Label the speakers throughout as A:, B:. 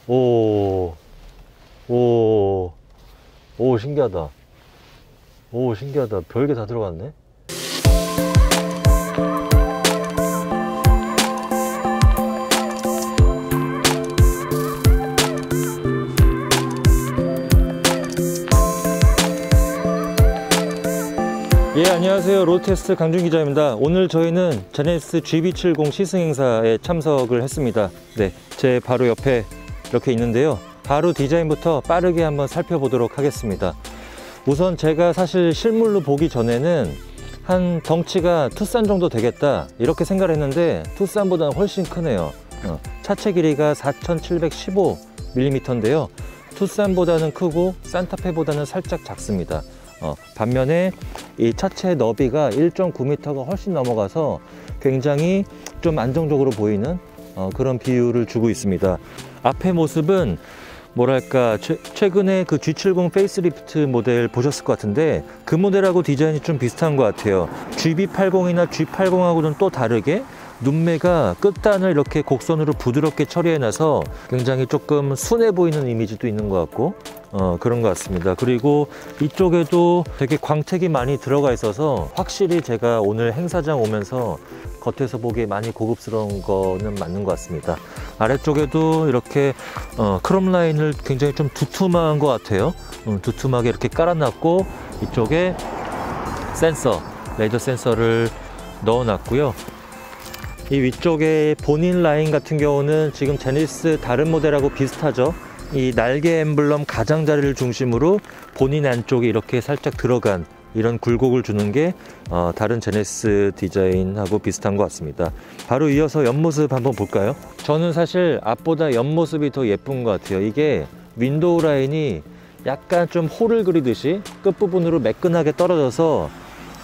A: 오, 오, 오, 신기하다. 오, 신기하다. 별게 다 들어갔네. 예, 안녕하세요. 로드테스트 강준 기자입니다. 오늘 저희는 제네시스 GB70 시승 행사에 참석을 했습니다. 네, 제 바로 옆에 이렇게 있는데요. 바로 디자인부터 빠르게 한번 살펴보도록 하겠습니다. 우선 제가 사실 실물로 보기 전에는 한 덩치가 투싼 정도 되겠다 이렇게 생각을 했는데 투싼보다는 훨씬 크네요. 차체 길이가 4715mm인데요. 투싼보다는 크고 산타페보다는 살짝 작습니다. 반면에 이 차체 너비가 1.9m가 훨씬 넘어가서 굉장히 좀 안정적으로 보이는 그런 비율을 주고 있습니다. 앞의 모습은 뭐랄까 최근에 그 G70 페이스리프트 모델 보셨을 것 같은데 그 모델하고 디자인이 좀 비슷한 것 같아요. GB80이나 G80하고는 또 다르게 눈매가 끝단을 이렇게 곡선으로 부드럽게 처리해놔서 굉장히 조금 순해 보이는 이미지도 있는 것 같고 그런 것 같습니다. 그리고 이쪽에도 되게 광택이 많이 들어가 있어서 확실히 제가 오늘 행사장 오면서 겉에서 보기에 많이 고급스러운 거는 맞는 것 같습니다. 아래쪽에도 이렇게 크롬 라인을 굉장히 좀 두툼한 것 같아요. 두툼하게 이렇게 깔아놨고 이쪽에 센서, 레이저 센서를 넣어놨고요. 이 위쪽에 본인 라인 같은 경우는 지금 제네시스 다른 모델하고 비슷하죠. 이 날개 엠블럼 가장자리를 중심으로 본인 안쪽에 이렇게 살짝 들어간 이런 굴곡을 주는 게 다른 제네시스 디자인하고 비슷한 것 같습니다. 바로 이어서 옆모습 한번 볼까요? 저는 사실 앞보다 옆모습이 더 예쁜 것 같아요. 이게 윈도우 라인이 약간 좀 홀을 그리듯이 끝부분으로 매끈하게 떨어져서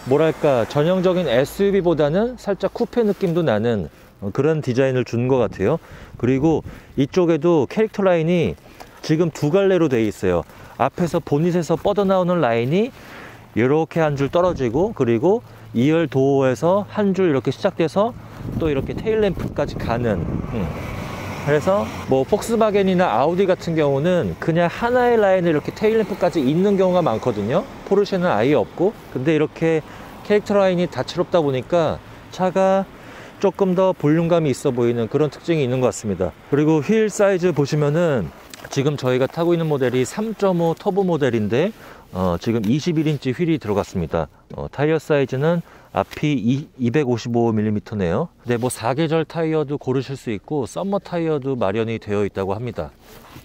A: 뭐랄까 전형적인 SUV보다는 살짝 쿠페 느낌도 나는 그런 디자인을 준 것 같아요. 그리고 이쪽에도 캐릭터 라인이 지금 두 갈래로 되어 있어요. 앞에서 보닛에서 뻗어나오는 라인이 이렇게 한 줄 떨어지고 그리고 2열 도어에서 한 줄 이렇게 시작돼서 또 이렇게 테일램프까지 가는 그래서 뭐 폭스바겐이나 아우디 같은 경우는 그냥 하나의 라인에 이렇게 테일램프까지 있는 경우가 많거든요. 포르쉐는 아예 없고 근데 이렇게 캐릭터 라인이 다채롭다 보니까 차가 조금 더 볼륨감이 있어 보이는 그런 특징이 있는 것 같습니다. 그리고 휠 사이즈 보시면은 지금 저희가 타고 있는 모델이 3.5 터보 모델인데 지금 21인치 휠이 들어갔습니다. 타이어 사이즈는 앞이 255mm네요. 네, 뭐 4계절 타이어도 고르실 수 있고 썸머 타이어도 마련이 되어 있다고 합니다.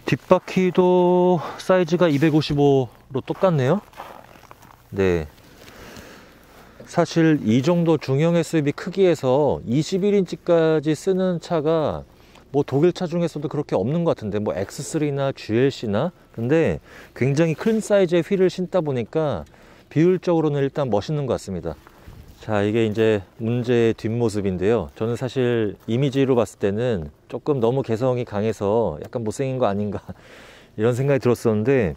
A: 뒷바퀴도 사이즈가 255로 똑같네요. 네. 사실 이 정도 중형 SUV 크기에서 21인치까지 쓰는 차가 뭐 독일 차 중에서도 그렇게 없는 것 같은데 뭐 X3나 GLC나 근데 굉장히 큰 사이즈의 휠을 신다 보니까 비율적으로는 일단 멋있는 것 같습니다. 자, 이게 이제 문제의 뒷모습인데요. 저는 사실 이미지로 봤을 때는 조금 너무 개성이 강해서 약간 못생긴 거 아닌가 이런 생각이 들었었는데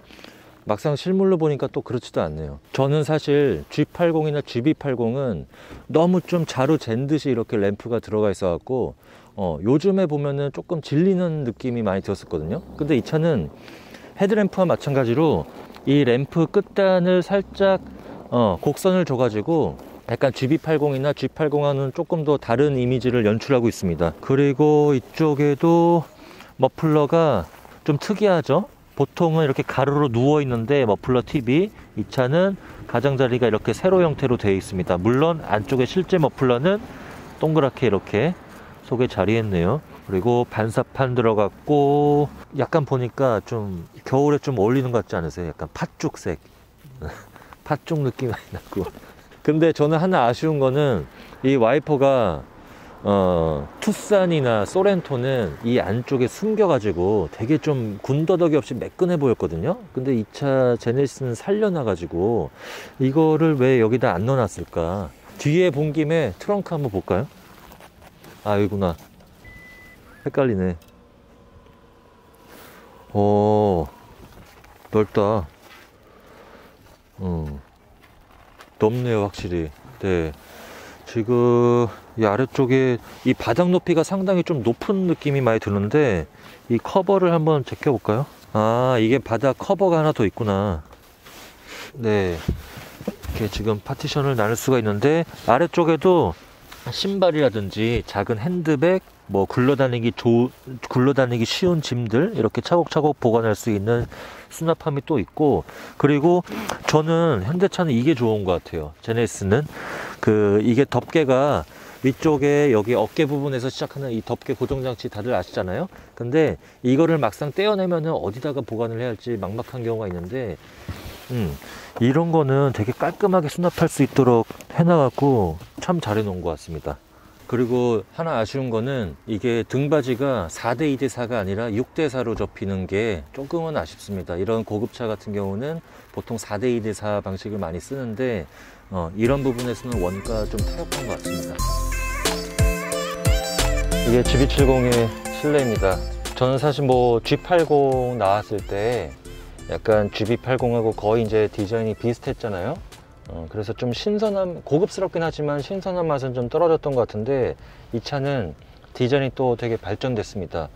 A: 막상 실물로 보니까 또 그렇지도 않네요. 저는 사실 G80이나 GB80은 너무 좀 자로 잰 듯이 이렇게 램프가 들어가 있어 갖고 요즘에 보면은 조금 질리는 느낌이 많이 들었었거든요. 근데 이 차는 헤드램프와 마찬가지로 이 램프 끝단을 살짝 곡선을 줘 가지고 약간 GB80이나 G80하고는 조금 더 다른 이미지를 연출하고 있습니다. 그리고 이쪽에도 머플러가 좀 특이하죠. 보통은 이렇게 가로로 누워 있는데 머플러 팁이 이 차는 가장자리가 이렇게 세로 형태로 되어 있습니다. 물론 안쪽에 실제 머플러는 동그랗게 이렇게 속에 자리했네요. 그리고 반사판 들어갔고 약간 보니까 좀 겨울에 좀 어울리는 것 같지 않으세요? 약간 팥죽색 팥죽 느낌이 나고 근데 저는 하나 아쉬운 거는 이 와이퍼가 투싼이나 소렌토는 이 안쪽에 숨겨가지고 되게 좀 군더더기 없이 매끈해 보였거든요. 근데 이 차 제네시스는 살려놔가지고 이거를 왜 여기다 안 넣어놨을까? 뒤에 본 김에 트렁크 한번 볼까요? 아, 여기구나. 헷갈리네. 넓다. 넓네요, 확실히. 네. 지금 이 아래쪽에 이 바닥 높이가 상당히 좀 높은 느낌이 많이 드는데, 이 커버를 한번 제껴볼까요? 아, 이게 바닥 커버가 하나 더 있구나. 네, 이렇게 지금 파티션을 나눌 수가 있는데, 아래쪽에도 신발이라든지 작은 핸드백, 뭐 굴러다니기 쉬운 짐들 이렇게 차곡차곡 보관할 수 있는 수납함이 또 있고, 그리고 저는 현대차는 이게 좋은 것 같아요. 제네시스는 이게 덮개가 위쪽에 여기 어깨 부분에서 시작하는 이 덮개 고정장치 다들 아시잖아요. 근데 이거를 막상 떼어내면은 어디다가 보관을 해야 할지 막막한 경우가 있는데, 이런 거는 되게 깔끔하게 수납할 수 있도록 해놔갖고 참 잘 해놓은 것 같습니다. 그리고 하나 아쉬운 거는 이게 등받이가 4대 2대 4가 아니라 6대 4로 접히는 게 조금은 아쉽습니다. 이런 고급차 같은 경우는 보통 4대 2대 4 방식을 많이 쓰는데, 이런 부분에서는 원가 좀 타협한 것 같습니다. 이게 GV70의 실내입니다. 저는 사실 뭐 G80 나왔을 때 약간 GV80하고 거의 이제 디자인이 비슷했잖아요. 그래서 좀 고급스럽긴 하지만 신선한 맛은 좀 떨어졌던 것 같은데, 이 차는 디자인이 또 되게 발전됐습니다.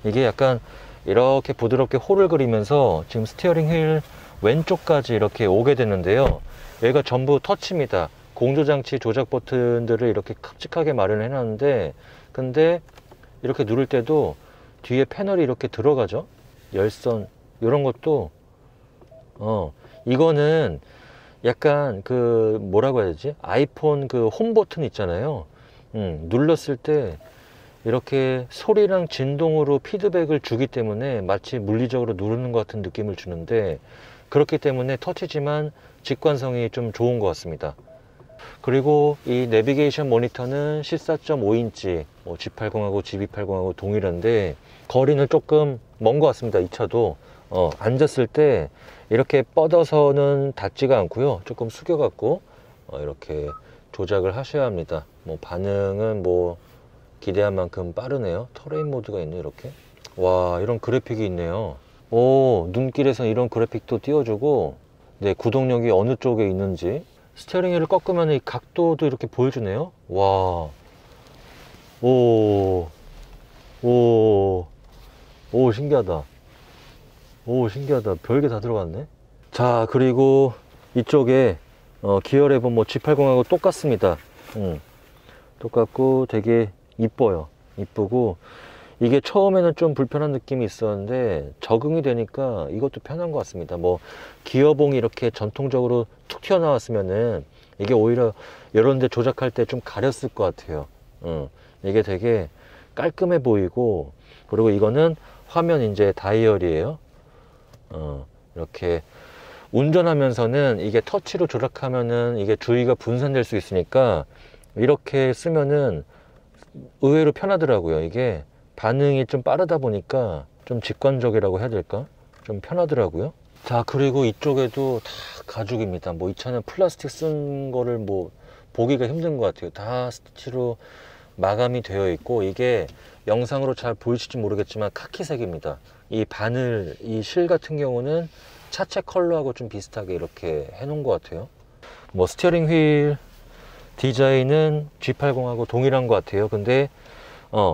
A: 이게 약간 이렇게 부드럽게 홀을 그리면서 지금 스티어링 휠 왼쪽까지 이렇게 오게 되는데요. 여기가 전부 터치입니다. 공조장치 조작 버튼들을 이렇게 큼직하게 마련해 놨는데, 근데 이렇게 누를 때도 뒤에 패널이 이렇게 들어가죠. 열선 이런 것도 이거는 약간 뭐라고 해야 되지? 아이폰 홈 버튼 있잖아요. 눌렀을 때 이렇게 소리랑 진동으로 피드백을 주기 때문에 마치 물리적으로 누르는 것 같은 느낌을 주는데, 그렇기 때문에 터치지만 직관성이 좀 좋은 것 같습니다. 그리고 이 내비게이션 모니터는 14.5인치, 뭐 G80하고 GV80하고 동일한데 거리는 조금 먼 것 같습니다. 이 차도 앉았을 때 이렇게 뻗어서는 닿지가 않고요. 조금 숙여 갖고 이렇게 조작을 하셔야 합니다. 뭐 반응은 뭐 기대한 만큼 빠르네요. 터레인 모드가 있네. 이렇게 와, 이런 그래픽이 있네요. 오, 눈길에서 이런 그래픽도 띄워주고, 네, 구동력이 어느 쪽에 있는지, 스티어링 휠을 꺾으면 이 각도도 이렇게 보여주네요. 와, 오, 신기하다. 신기하다. 별게 다 들어갔네. 자, 그리고 이쪽에 기어 레버 뭐 G80하고 똑같습니다. 똑같고 되게 이뻐요. 이쁘고, 이게 처음에는 좀 불편한 느낌이 있었는데 적응이 되니까 이것도 편한 것 같습니다. 뭐 기어봉이 이렇게 전통적으로 툭 튀어나왔으면은 이게 오히려 이런 데 조작할 때 좀 가렸을 것 같아요. 이게 되게 깔끔해 보이고, 그리고 이거는 화면 이제 다이얼이에요. 이렇게 운전하면서는 이게 터치로 조작하면은 이게 주의가 분산될 수 있으니까 이렇게 쓰면은 의외로 편하더라고요. 이게 반응이 좀 빠르다 보니까 좀 직관적이라고 해야 될까? 좀 편하더라고요. 자, 그리고 이쪽에도 다 가죽입니다. 뭐 이 차는 플라스틱 쓴 거를 뭐 보기가 힘든 것 같아요. 다 스티치로 마감이 되어 있고, 이게 영상으로 잘 보이실지 모르겠지만 카키색입니다. 이 바늘, 이 실 같은 경우는 차체 컬러하고 좀 비슷하게 이렇게 해놓은 것 같아요. 뭐 스티어링 휠 디자인은 G80하고 동일한 것 같아요. 근데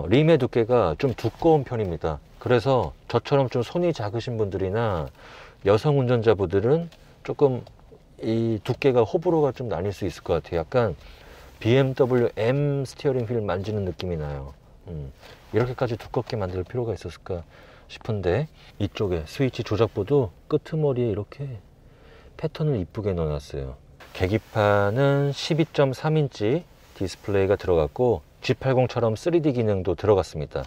A: 림의 두께가 좀 두꺼운 편입니다. 그래서 저처럼 좀 손이 작으신 분들이나 여성 운전자분들은 조금 이 두께가 호불호가 좀 나뉠 수 있을 것 같아요. 약간 BMW M 스티어링 휠 만지는 느낌이 나요. 이렇게까지 두껍게 만들 필요가 있었을까 싶은데, 이쪽에 스위치 조작보도 끄트머리에 이렇게 패턴을 이쁘게 넣어놨어요. 계기판은 12.3인치 디스플레이가 들어갔고 G80처럼 3D 기능도 들어갔습니다.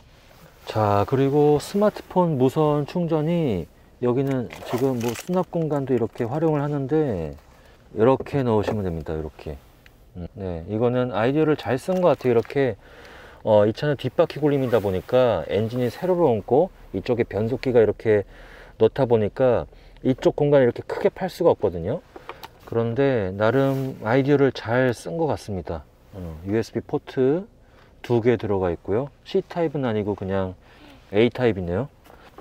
A: 자, 그리고 스마트폰 무선 충전이 여기는 지금 뭐 수납 공간도 이렇게 활용을 하는데 이렇게 넣으시면 됩니다. 이렇게. 네, 이거는 아이디어를 잘 쓴 것 같아요. 이렇게 이 차는 뒷바퀴 굴림이다 보니까 엔진이 세로로 얹고 이쪽에 변속기가 이렇게 넣다 보니까 이쪽 공간을 이렇게 크게 팔 수가 없거든요. 그런데 나름 아이디어를 잘 쓴 것 같습니다. USB 포트 2개 들어가 있고요. C타입은 아니고 그냥 A타입이네요.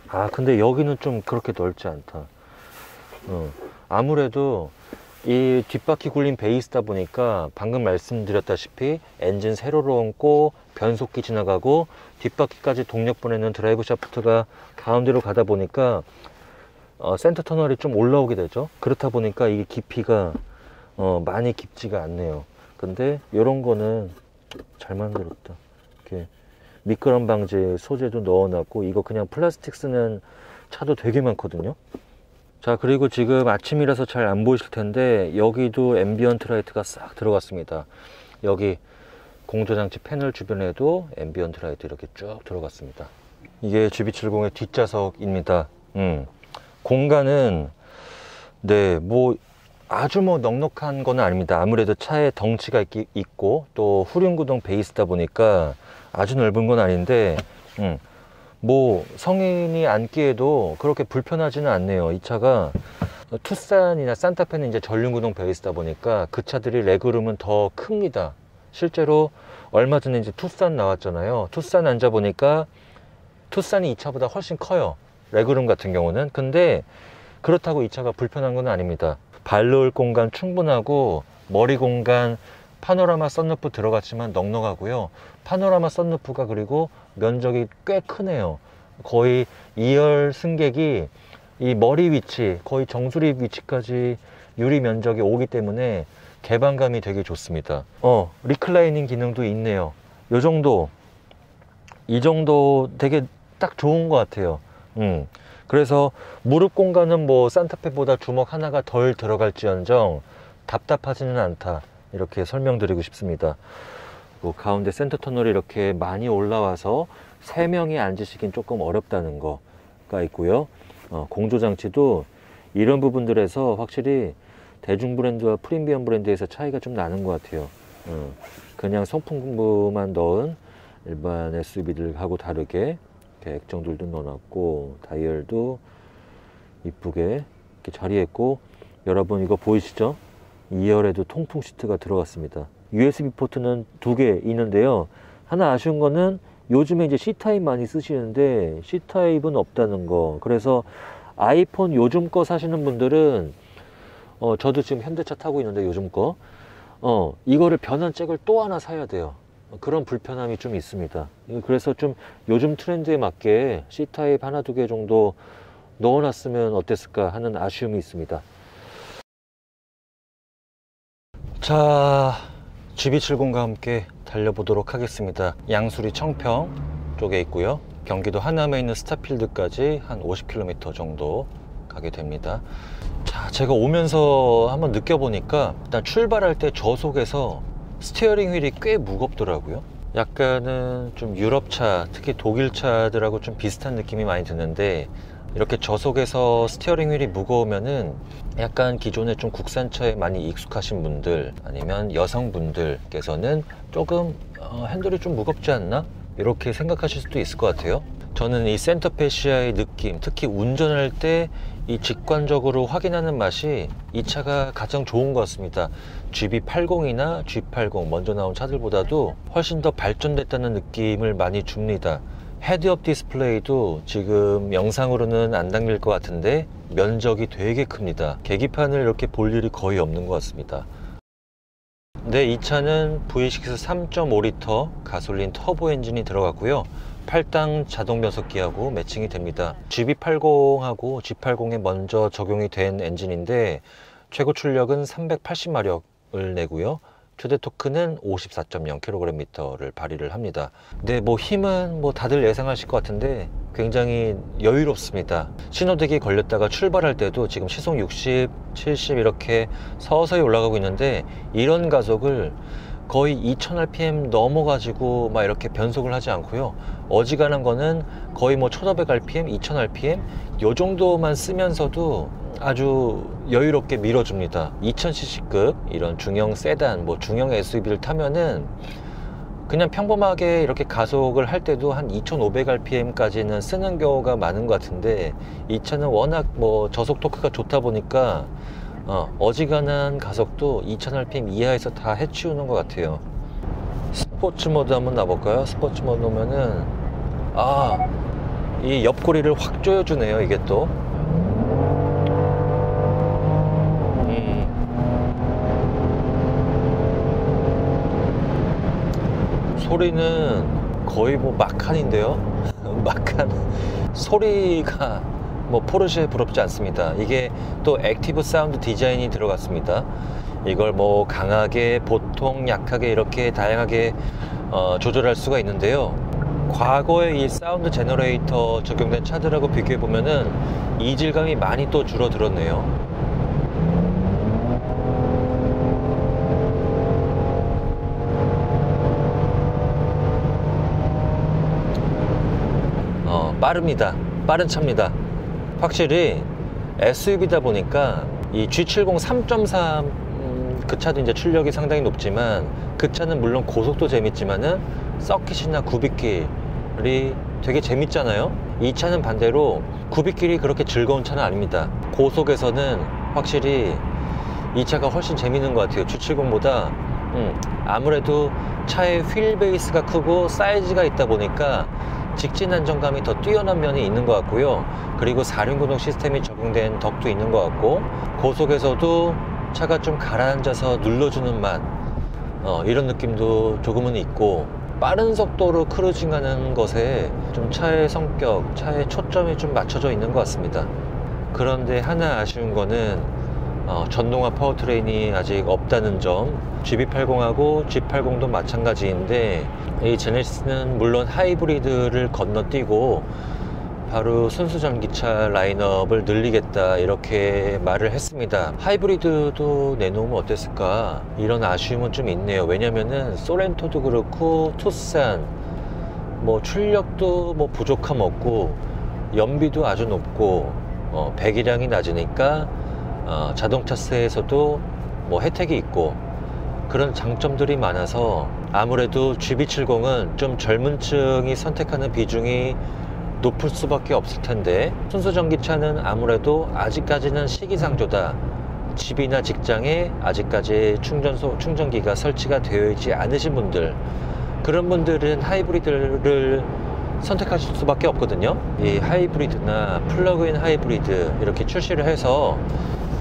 A: 아, 근데 여기는 좀 그렇게 넓지 않다. 아무래도 이 뒷바퀴 굴린 베이스다 보니까 방금 말씀드렸다시피 엔진 세로로 얹고 변속기 지나가고 뒷바퀴까지 동력 보내는 드라이브 샤프트가 가운데로 가다 보니까 센터 터널이 좀 올라오게 되죠. 그렇다 보니까 이게 깊이가 많이 깊지가 않네요. 근데 이런 거는 잘 만들었다. 이렇게 미끄럼 방지 소재도 넣어놨고, 이거 그냥 플라스틱 쓰는 차도 되게 많거든요. 자, 그리고 지금 아침이라서 잘 안 보이실 텐데 여기도 앰비언트 라이트가 싹 들어갔습니다. 여기 공조장치 패널 주변에도 앰비언트 라이트 이렇게 쭉 들어갔습니다. 이게 GB70의 뒷좌석입니다. 공간은 네, 뭐 아주 뭐 넉넉한 건 아닙니다. 아무래도 차에 덩치가 있고 또 후륜구동 베이스다 보니까 아주 넓은 건 아닌데 뭐 성인이 앉기에도 그렇게 불편하지는 않네요. 이 차가 투싼이나 산타페는 이제 전륜구동 베이스다 보니까 그 차들이 레그룸은 더 큽니다. 실제로 얼마 전에 이제 투싼 나왔잖아요. 투싼 앉아 보니까 투싼이 이 차보다 훨씬 커요. 레그룸 같은 경우는. 근데 그렇다고 이 차가 불편한 건 아닙니다. 발 넣을 공간 충분하고 머리 공간 파노라마 썬루프 들어갔지만 넉넉하고요. 파노라마 썬루프가 그리고 면적이 꽤 크네요. 거의 2열 승객이 이 머리 위치, 거의 정수리 위치까지 유리 면적이 오기 때문에 개방감이 되게 좋습니다. 리클라이닝 기능도 있네요. 이 정도 되게 딱 좋은 것 같아요. 그래서 무릎 공간은 뭐 산타페보다 주먹 하나가 덜 들어갈지언정 답답하지는 않다, 이렇게 설명드리고 싶습니다. 뭐 가운데 센터 터널이 이렇게 많이 올라와서 3명이 앉으시긴 조금 어렵다는 거가 있고요. 공조장치도 이런 부분들에서 확실히 대중 브랜드와 프리미엄 브랜드에서 차이가 좀 나는 것 같아요. 그냥 송풍구만 넣은 일반 SUV들하고 다르게 이렇게 액정들도 넣어놨고, 다이얼도 이쁘게 이렇게 자리했고, 여러분 이거 보이시죠? 2열에도 통풍 시트가 들어갔습니다. USB 포트는 2개 있는데요. 하나 아쉬운 거는 요즘에 이제 C타입 많이 쓰시는데 C타입은 없다는 거. 그래서 아이폰 요즘 거 사시는 분들은 저도 지금 현대차 타고 있는데 요즘 거 이거를 변한 잭을 또 하나 사야 돼요. 그런 불편함이 좀 있습니다. 그래서 좀 요즘 트렌드에 맞게 C타입 하나 2개 정도 넣어놨으면 어땠을까 하는 아쉬움이 있습니다. 자, GB70과 함께 달려보도록 하겠습니다. 양수리 청평 쪽에 있고요. 경기도 하남에 있는 스타필드까지 한 50km 정도 가게 됩니다. 자, 제가 오면서 한번 느껴보니까 일단 출발할 때 저속에서 스티어링 휠이 꽤 무겁더라고요. 약간은 좀 유럽차, 특히 독일차들하고 좀 비슷한 느낌이 많이 드는데, 이렇게 저속에서 스티어링 휠이 무거우면은 약간 기존에 좀 국산차에 많이 익숙하신 분들, 아니면 여성분들께서는 조금 핸들이 좀 무겁지 않나? 이렇게 생각하실 수도 있을 것 같아요. 저는 이 센터페 시아의 느낌, 특히 운전할 때 이 직관적으로 확인하는 맛이 이 차가 가장 좋은 것 같습니다. GB80이나 G80 먼저 나온 차들보다도 훨씬 더 발전됐다는 느낌을 많이 줍니다. 헤드업 디스플레이도 지금 영상으로는 안 담길 것 같은데 면적이 되게 큽니다. 계기판을 이렇게 볼 일이 거의 없는 것 같습니다. 네, 이 차는 V6 3.5L 가솔린 터보 엔진이 들어갔고요. 8당 자동 변속기하고 매칭이 됩니다. GB80하고 G80에 먼저 적용이 된 엔진인데 최고 출력은 380마력을 내고요. 최대 토크는 54.0kgm를 발휘를 합니다. 근데 뭐 힘은 뭐 다들 예상하실 것 같은데 굉장히 여유롭습니다. 신호대기에 걸렸다가 출발할 때도 지금 시속 60, 70 이렇게 서서히 올라가고 있는데, 이런 가속을 거의 2000rpm 넘어가지고 막 이렇게 변속을 하지 않고요. 어지간한 거는 거의 뭐 1500rpm, 2000rpm 요 정도만 쓰면서도 아주 여유롭게 밀어줍니다. 2000cc급 이런 중형 세단, 뭐 중형 SUV를 타면은 그냥 평범하게 이렇게 가속을 할 때도 한 2500rpm까지는 쓰는 경우가 많은 것 같은데, 이 차는 워낙 뭐 저속 토크가 좋다 보니까 어지간한 가속도 2000rpm 이하에서 다 해치우는 것 같아요. 스포츠 모드 한번 놔볼까요? 스포츠 모드 놓으면은 이 옆구리를 확 조여주네요. 이게 또 소리는 거의 뭐 마칸인데요. 마칸. 소리가 뭐 포르쉐에 부럽지 않습니다. 이게 또 액티브 사운드 디자인이 들어갔습니다. 이걸 뭐 강하게, 보통, 약하게 이렇게 다양하게 조절할 수가 있는데요. 과거에 이 사운드 제너레이터 적용된 차들하고 비교해 보면은 이질감이 많이 또 줄어들었네요. 빠릅니다. 빠른 차입니다. 확실히 SUV다 보니까 이 G70 3.3 그 차도 이제 출력이 상당히 높지만 그 차는 물론 고속도 재밌지만은 서킷이나 굽이길이 되게 재밌잖아요. 이 차는 반대로 굽이길이 그렇게 즐거운 차는 아닙니다. 고속에서는 확실히 이 차가 훨씬 재밌는 것 같아요. G70보다 아무래도 차의 휠 베이스가 크고 사이즈가 있다 보니까 직진 안정감이 더 뛰어난 면이 있는 것 같고요. 그리고 4륜구동 시스템이 적용된 덕도 있는 것 같고, 고속에서도 차가 좀 가라앉아서 눌러주는 맛, 이런 느낌도 조금은 있고, 빠른 속도로 크루징하는 것에 좀 차의 성격, 차의 초점이 좀 맞춰져 있는 것 같습니다. 그런데 하나 아쉬운 거는 전동화 파워트레인이 아직 없다는 점. GB80하고 G80도 마찬가지인데 이 제네시스는 물론 하이브리드를 건너뛰고 바로 순수 전기차 라인업을 늘리겠다 이렇게 말을 했습니다. 하이브리드도 내놓으면 어땠을까, 이런 아쉬움은 좀 있네요. 왜냐면은 소렌토도 그렇고 투싼 뭐 출력도 뭐 부족함 없고 연비도 아주 높고 배기량이 낮으니까 자동차세에서도 뭐 혜택이 있고 그런 장점들이 많아서 아무래도 GB70은 좀 젊은 층이 선택하는 비중이 높을 수밖에 없을 텐데, 순수 전기차는 아무래도 아직까지는 시기상조다. 집이나 직장에 아직까지 충전기가 설치가 되어 있지 않으신 분들, 그런 분들은 하이브리드를 선택하실 수밖에 없거든요. 이 하이브리드나 플러그인 하이브리드 이렇게 출시를 해서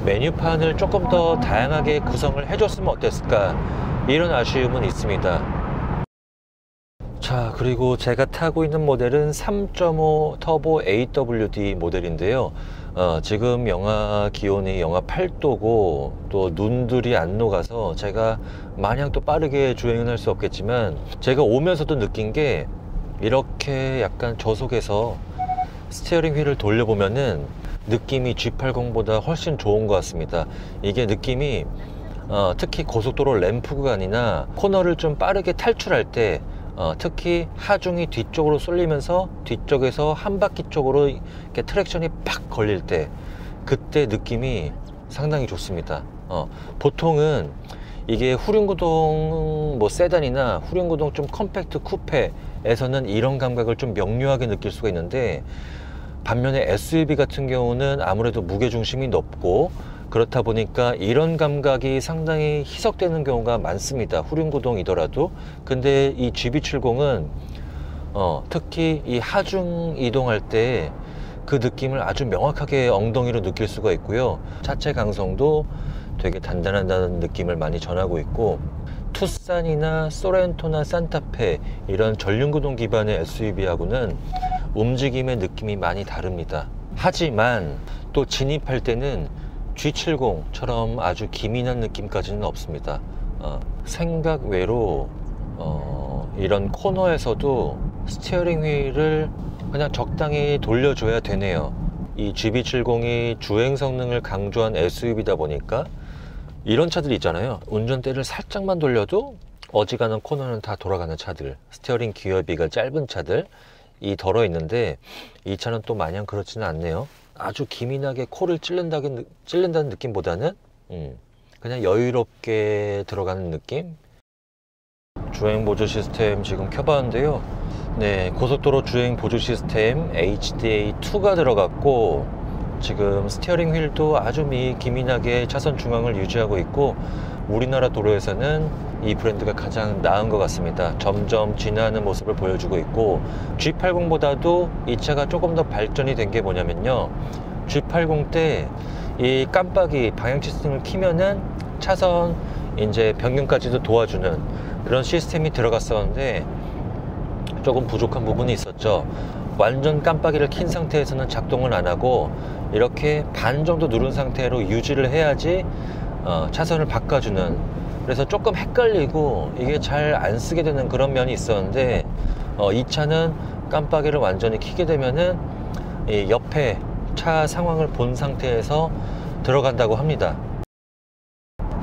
A: 메뉴판을 조금 더 다양하게 구성을 해줬으면 어땠을까, 이런 아쉬움은 있습니다. 자, 그리고 제가 타고 있는 모델은 3.5 터보 AWD 모델인데요. 지금 영하 기온이 영하 8도고 또 눈들이 안 녹아서 제가 마냥 또 빠르게 주행은 할 수 없겠지만, 제가 오면서도 느낀 게 이렇게 약간 저속에서 스티어링 휠을 돌려보면은 느낌이 G80보다 훨씬 좋은 것 같습니다. 이게 느낌이 특히 고속도로 램프 구간이나 코너를 좀 빠르게 탈출할 때, 특히 하중이 뒤쪽으로 쏠리면서 뒤쪽에서 한 바퀴 쪽으로 이렇게 트랙션이 팍 걸릴 때, 그때 느낌이 상당히 좋습니다. 보통은 이게 후륜구동 뭐 세단이나 후륜구동 좀 컴팩트 쿠페에서는 이런 감각을 좀 명료하게 느낄 수가 있는데, 반면에 SUV 같은 경우는 아무래도 무게중심이 높고 그렇다 보니까 이런 감각이 상당히 희석되는 경우가 많습니다. 후륜구동이더라도. 근데 이 GB70은 특히 이 하중 이동할 때 그 느낌을 아주 명확하게 엉덩이로 느낄 수가 있고요. 차체 강성도 되게 단단하다는 느낌을 많이 전하고 있고, 투싼이나 소렌토나 산타페 이런 전륜구동 기반의 SUV하고는 움직임의 느낌이 많이 다릅니다. 하지만 또 진입할 때는 G70처럼 아주 기민한 느낌까지는 없습니다. 생각 외로 이런 코너에서도 스티어링 휠을 그냥 적당히 돌려줘야 되네요. 이 GB70이 주행 성능을 강조한 SUV다 보니까 이런 차들 있잖아요. 운전대를 살짝만 돌려도 어지간한 코너는 다 돌아가는 차들, 스티어링 기어비가 짧은 차들 이 덜어 있는데, 이 차는 또 마냥 그렇지는 않네요. 아주 기민하게 코를 찔른다는 느낌보다는 그냥 여유롭게 들어가는 느낌. 주행 보조 시스템 지금 켜봤는데요. 네, 고속도로 주행 보조 시스템 HDA2가 들어갔고, 지금 스티어링 휠도 아주 기민하게 차선 중앙을 유지하고 있고, 우리나라 도로에서는 이 브랜드가 가장 나은 것 같습니다. 점점 진화하는 모습을 보여주고 있고, G80보다도 이 차가 조금 더 발전이 된 게 뭐냐면요, G80 때 이 깜빡이 방향 시스템을 키면은 차선 이제 변경까지도 도와주는 그런 시스템이 들어갔었는데, 조금 부족한 부분이 있었죠. 완전 깜빡이를 킨 상태에서는 작동을 안 하고 이렇게 반 정도 누른 상태로 유지를 해야지 차선을 바꿔주는, 그래서 조금 헷갈리고 이게 잘 안 쓰게 되는 그런 면이 있었는데 이 차는 깜빡이를 완전히 켜게 되면은 이 옆에 차 상황을 본 상태에서 들어간다고 합니다.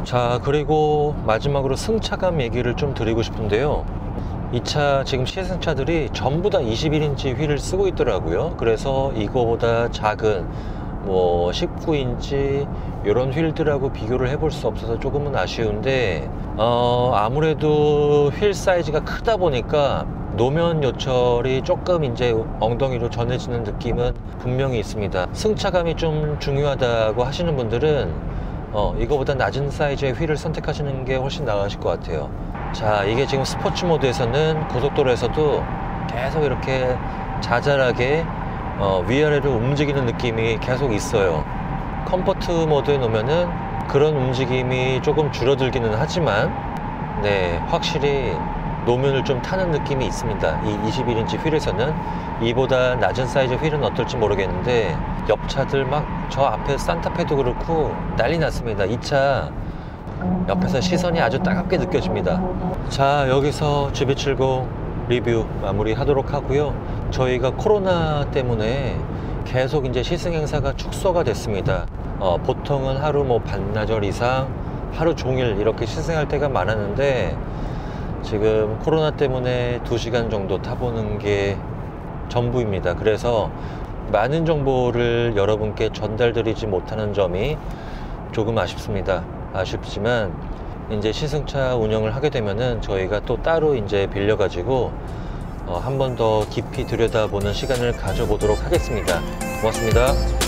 A: 자, 그리고 마지막으로 승차감 얘기를 좀 드리고 싶은데요. 이 차 지금 시승차들이 전부 다 21인치 휠을 쓰고 있더라고요. 그래서 이거보다 작은 뭐 19인치 이런 휠들하고 비교를 해볼 수 없어서 조금은 아쉬운데 아무래도 휠 사이즈가 크다 보니까 노면 요철이 조금 이제 엉덩이로 전해지는 느낌은 분명히 있습니다. 승차감이 좀 중요하다고 하시는 분들은 이거보다 낮은 사이즈의 휠을 선택하시는 게 훨씬 나으실 것 같아요. 자, 이게 지금 스포츠 모드에서는 고속도로에서도 계속 이렇게 자잘하게 위아래로 움직이는 느낌이 계속 있어요. 컴포트 모드에 놓으면은 그런 움직임이 조금 줄어들기는 하지만 네, 확실히 노면을 좀 타는 느낌이 있습니다. 이 21인치 휠에서는. 이보다 낮은 사이즈 휠은 어떨지 모르겠는데 옆차들 막 저 앞에 산타페도 그렇고 난리 났습니다. 이 차 옆에서 시선이 아주 따갑게 느껴집니다. 자, 여기서 GV70 리뷰 마무리 하도록 하고요. 저희가 코로나 때문에 계속 이제 시승 행사가 축소가 됐습니다. 보통은 하루 뭐 반나절 이상 하루 종일 이렇게 시승할 때가 많았는데 지금 코로나 때문에 2시간 정도 타보는 게 전부입니다. 그래서 많은 정보를 여러분께 전달드리지 못하는 점이 조금 아쉽습니다. 아쉽지만 이제 시승차 운영을 하게 되면은 저희가 또 따로 이제 빌려가지고 한 번 더 깊이 들여다보는 시간을 가져보도록 하겠습니다. 고맙습니다.